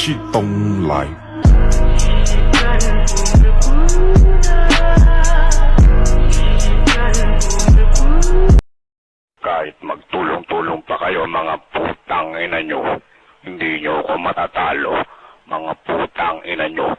Chitong Life. Kahit magtulong-tulong pa kayo mga putang ina nyo, hindi nyo ako matatalo, mga putang ina nyo.